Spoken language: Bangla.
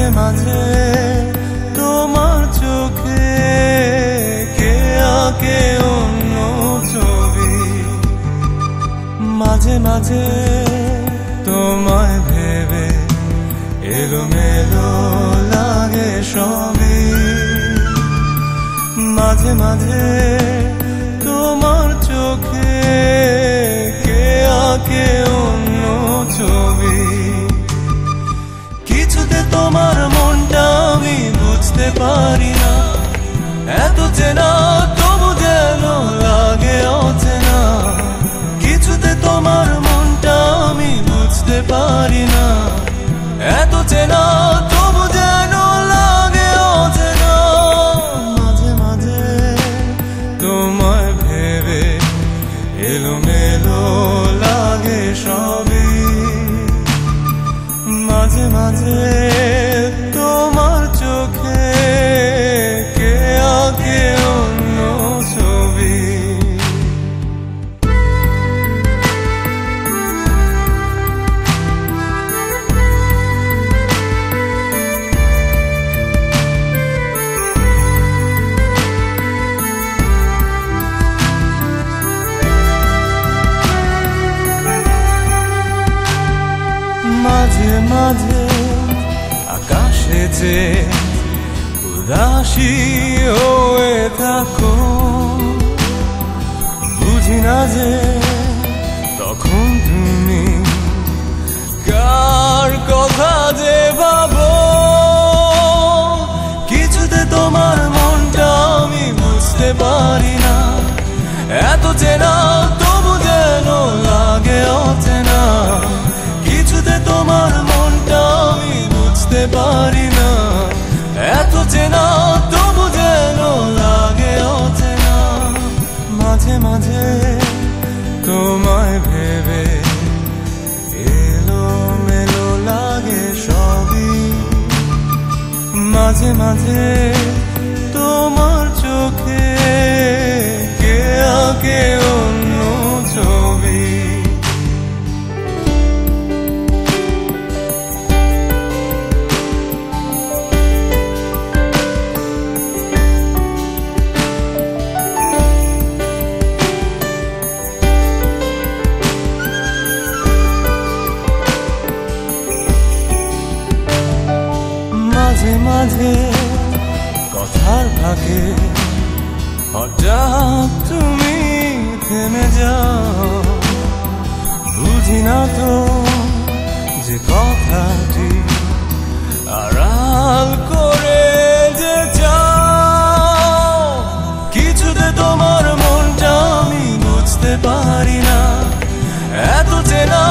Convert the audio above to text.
মাঝে মাঝে তোমার চোখে কে আঁকে অন্য ছবি, মাঝে মাঝে তোমায় ভেবে এলোমেলো লাগে সবই, মাঝে মাঝে তোমার চোখে কে আঁকে অন্য ছবি। কিছুতে তোমার মনটা আমি বুঝতে পারি না, এত চেনা তবু যেন লাগে অচেনা। কিছুতে তোমার মনটা আমি বুঝতে পারি না, এত চেনা তবু যেন লাগে অচেনা। মাঝে মাঝে তোমায় ভেবে এলোমেলো লাগে সবই, মাঝে মাঝে তোমার চোখে কে আঁকে অন্য ছবি। মাঝে মাঝে আকাশে যে উদাসী হয়ে থাকো, বুঝি না যে তখন তুমি কার কথা যে ভাবো। কিছুতে তোমার মনটা আমি বুঝতে পারি না, এত চেনা তবু যেন লাগে অচেনা। কিছুতে তোমার মনটা আমি বুঝতে পারি না, এত চেনা তবু যেন লাগে অচেনা। মাঝে মাঝে তোমায় ভেবে এলোমেলো লাগে সবই, মাঝে মাঝে তোমার চোখে কে আঁকে অন্য ছবি। মাঝে মাঝে কথার ফাঁকে হঠাৎ তুমি থেমে যাও, বুঝি না তো যে কথাটি আড়াল করে যে যাও। কিছুতে তোমার মনটা আমি বুঝতে পারি না, এত চেনা